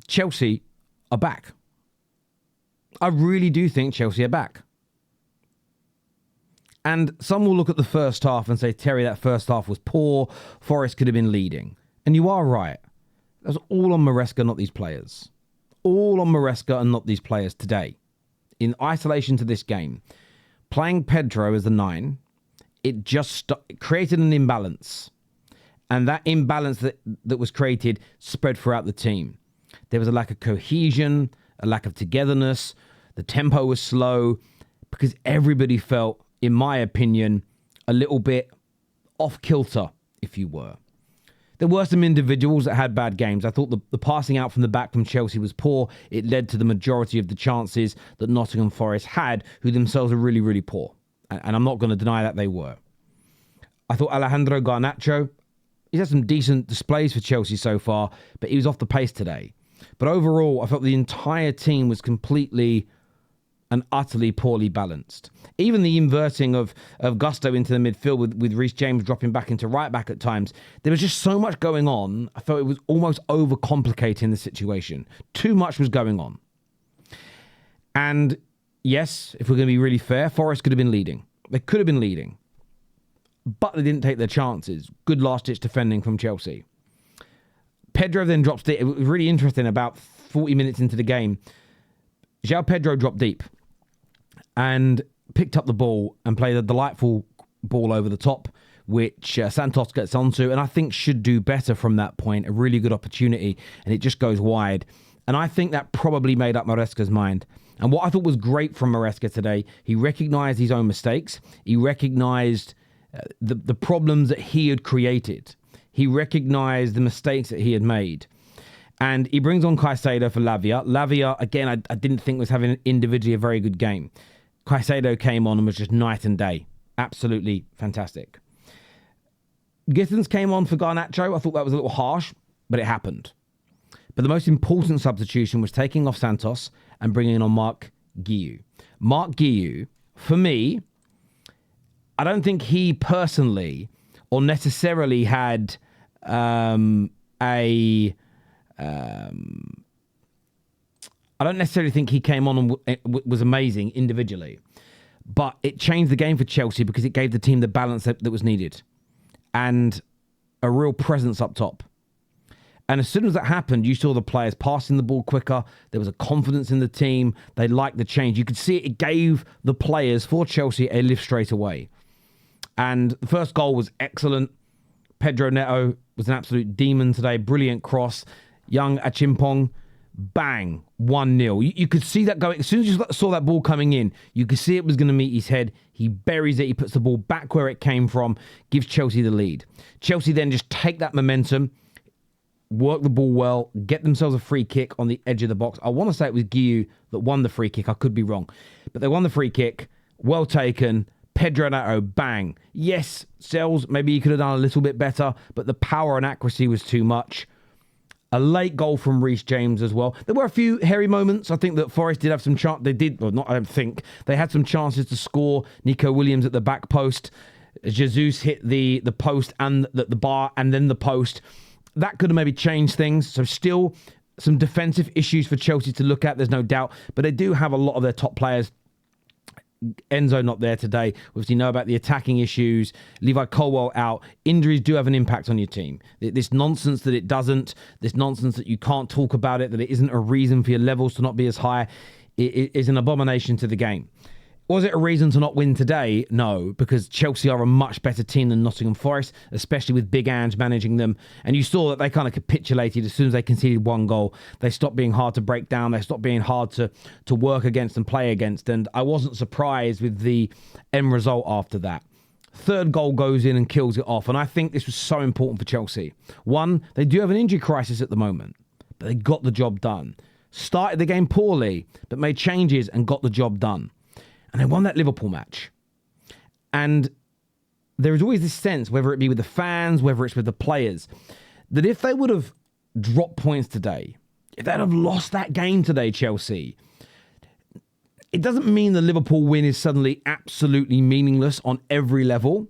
Chelsea are back. I really do think Chelsea are back. And some will look at the first half and say, Terry, that first half was poor. Forest could have been leading. And you are right. That was all on Maresca, not these players. All on Maresca and not these players today. In isolation to this game, playing Pedro as the 9, it just created an imbalance. And that imbalance that was created spread throughout the team. There was a lack of cohesion, a lack of togetherness. The tempo was slow because everybody felt, in my opinion, a little bit off kilter, if you were. There were some individuals that had bad games. I thought the passing out from the back from Chelsea was poor. It led to the majority of the chances that Nottingham Forest had, who themselves are really, really poor. And I'm not going to deny that they were. I thought Alejandro Garnacho, he's had some decent displays for Chelsea so far, but he was off the pace today. But overall, I felt the entire team was completely and utterly poorly balanced. Even the inverting of Gusto into the midfield with Reece James dropping back into right back at times, there was just so much going on. I felt it was almost overcomplicating the situation. Too much was going on. And yes, if we're going to be really fair, Forest could have been leading. They could have been leading. But they didn't take their chances. Good last-ditch defending from Chelsea. Pedro then drops deep. It was really interesting. About 40 minutes into the game, João Pedro dropped deep and picked up the ball and played a delightful ball over the top, which Santos gets onto, and I think should do better from that point. A really good opportunity, and it just goes wide. And I think that probably made up Maresca's mind. And what I thought was great from Maresca today, he recognised his own mistakes. He recognised the problems that he had created. He recognised the mistakes that he had made. And he brings on Caicedo for Lavia. Lavia, again, I didn't think was having individually a very good game. Caicedo came on and was just night and day. Absolutely fantastic. Gittins came on for Garnacho. I thought that was a little harsh, but it happened. But the most important substitution was taking off Santos and bringing on Marc Guiu. Marc Guiu, for me, I don't think he personally or necessarily had I don't necessarily think he came on and was amazing individually, but it changed the game for Chelsea because it gave the team the balance that was needed and a real presence up top. And as soon as that happened, you saw the players passing the ball quicker. There was a confidence in the team. They liked the change. You could see it gave the players for Chelsea a lift straight away. And the first goal was excellent. Pedro Neto was an absolute demon today. Brilliant cross. Young Achimpong, bang, 1-0. You could see that going. As soon as you saw that ball coming in, you could see it was going to meet his head. He buries it. He puts the ball back where it came from, gives Chelsea the lead. Chelsea then just take that momentum, work the ball well, get themselves a free kick on the edge of the box. I want to say it was Guiu that won the free kick. I could be wrong. But they won the free kick. Well taken. Pedro Neto, bang. Yes, Sells, maybe he could have done a little bit better, but the power and accuracy was too much. A late goal from Reece James as well. There were a few hairy moments. I think that Forest did have some chance. They did, or not, I don't think. They had some chances to score. Nico Williams at the back post. Jesus hit the post and the bar and then the post. That could have maybe changed things. So still some defensive issues for Chelsea to look at, there's no doubt. But they do have a lot of their top players. Enzo not there today. Obviously know about the attacking issues. Levi Colwell out. Injuries do have an impact on your team. This nonsense that it doesn't, this nonsense that you can't talk about it, that it isn't a reason for your levels to not be as high, it is an abomination to the game. Was it a reason to not win today? No, because Chelsea are a much better team than Nottingham Forest, especially with Big Ange managing them. And you saw that they kind of capitulated as soon as they conceded one goal. They stopped being hard to break down. They stopped being hard to work against and play against. And I wasn't surprised with the end result after that. Third goal goes in and kills it off. And I think this was so important for Chelsea. One, they do have an injury crisis at the moment, but they got the job done. Started the game poorly, but made changes and got the job done. And they won that Liverpool match. And there is always this sense, whether it be with the fans, whether it's with the players, that if they would have dropped points today, if they'd have lost that game today, Chelsea, it doesn't mean the Liverpool win is suddenly absolutely meaningless on every level,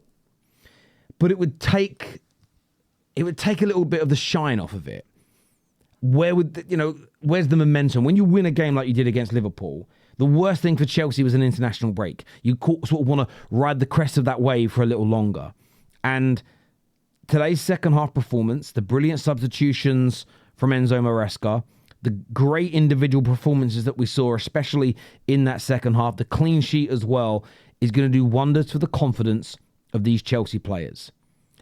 but it would take a little bit of the shine off of it. where's the momentum? When you win a game like you did against Liverpool, the worst thing for Chelsea was an international break. You sort of want to ride the crest of that wave for a little longer. And today's second half performance, the brilliant substitutions from Enzo Maresca, the great individual performances that we saw, especially in that second half, the clean sheet as well, is going to do wonders for the confidence of these Chelsea players.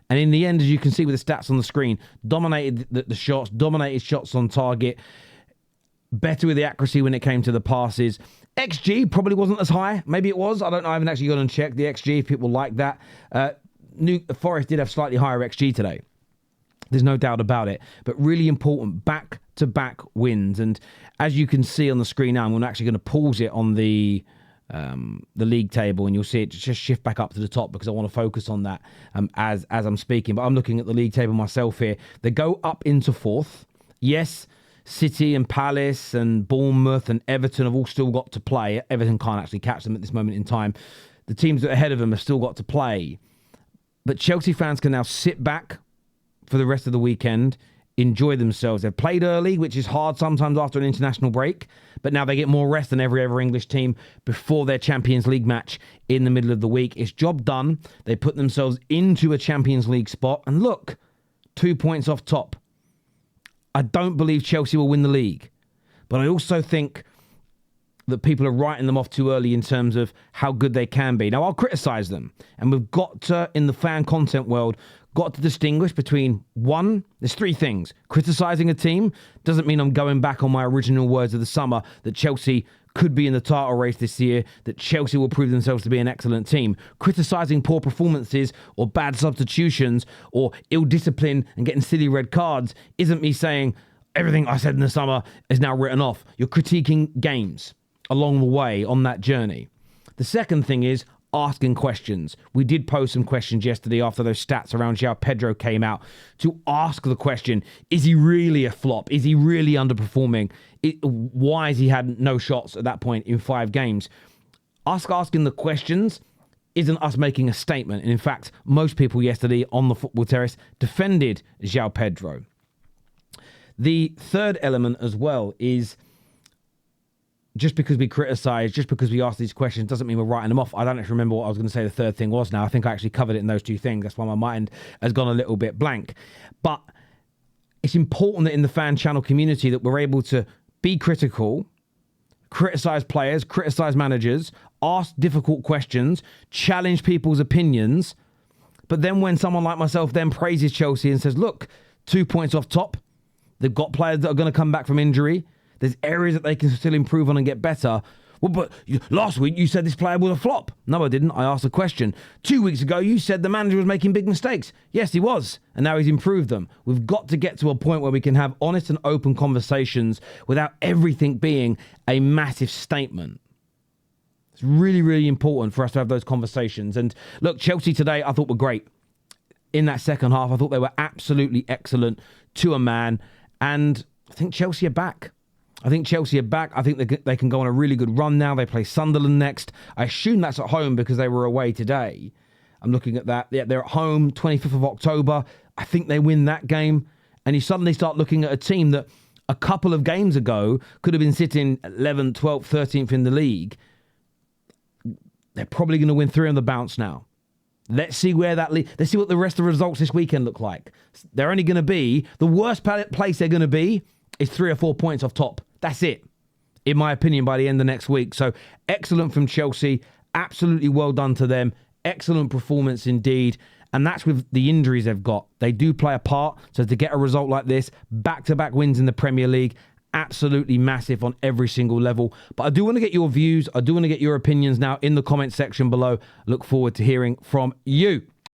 And in the end, as you can see with the stats on the screen, dominated the shots, dominated shots on target, better with the accuracy when it came to the passes. XG probably wasn't as high. Maybe it was. I don't know. I haven't actually gone and checked the XG if people like that. Forest did have slightly higher XG today. There's no doubt about it. But really important back-to-back wins. And as you can see on the screen now, I'm actually going to pause it on the league table, and you'll see it just shift back up to the top because I want to focus on that as I'm speaking. But I'm looking at the league table myself here. They go up into fourth. Yes, City and Palace and Bournemouth and Everton have all still got to play. Everton can't actually catch them at this moment in time. The teams that are ahead of them have still got to play. But Chelsea fans can now sit back for the rest of the weekend, enjoy themselves. They've played early, which is hard sometimes after an international break, but now they get more rest than every other English team before their Champions League match in the middle of the week. It's job done. They put themselves into a Champions League spot, and look, 2 points off top. I don't believe Chelsea will win the league, but I also think that people are writing them off too early in terms of how good they can be. Now, I'll criticise them, and we've got to, in the fan content world, got to distinguish between, one, there's three things. Criticising a team doesn't mean I'm going back on my original words of the summer that Chelsea could be in the title race this year, that Chelsea will prove themselves to be an excellent team. Criticising poor performances or bad substitutions or ill discipline and getting silly red cards isn't me saying everything I said in the summer is now written off. You're critiquing games along the way on that journey. The second thing is asking questions. We did post some questions yesterday after those stats around João Pedro came out to ask the question, is he really a flop? Is he really underperforming? Why has he had no shots at that point in 5 games? Asking the questions isn't us making a statement. And in fact, most people yesterday on the Football Terrace defended João Pedro. The third element as well is just because we criticise, just because we ask these questions, doesn't mean we're writing them off. I don't actually remember what I was going to say the third thing was now. I think I actually covered it in those two things. That's why my mind has gone a little bit blank. But it's important that in the fan channel community that we're able to be critical, criticise players, criticise managers, ask difficult questions, challenge people's opinions. But then when someone like myself then praises Chelsea and says, look, 2 points off top, they've got players that are going to come back from injury, there's areas that they can still improve on and get better. Well, but last week you said this player was a flop. No, I didn't. I asked a question. 2 weeks ago, you said the manager was making big mistakes. Yes, he was. And now he's improved them. We've got to get to a point where we can have honest and open conversations without everything being a massive statement. It's really, really important for us to have those conversations. And look, Chelsea today, I thought were great. In that second half, I thought they were absolutely excellent to a man. And I think Chelsea are back. I think they can go on a really good run now. They play Sunderland next. I assume that's at home because they were away today. I'm looking at that. Yeah, they're at home, 25th of October. I think they win that game. And you suddenly start looking at a team that a couple of games ago could have been sitting 11th, 12th, 13th in the league. They're probably going to win 3 on the bounce now. Let's see where that leads. Let's see what the rest of the results this weekend look like. They're only going to be, the worst place they're going to be is 3 or 4 points off top. That's it, in my opinion, by the end of next week. So excellent from Chelsea. Absolutely well done to them. Excellent performance indeed. And that's with the injuries they've got. They do play a part. So to get a result like this, back-to-back wins in the Premier League, absolutely massive on every single level. But I do want to get your views. I do want to get your opinions now in the comment section below. Look forward to hearing from you.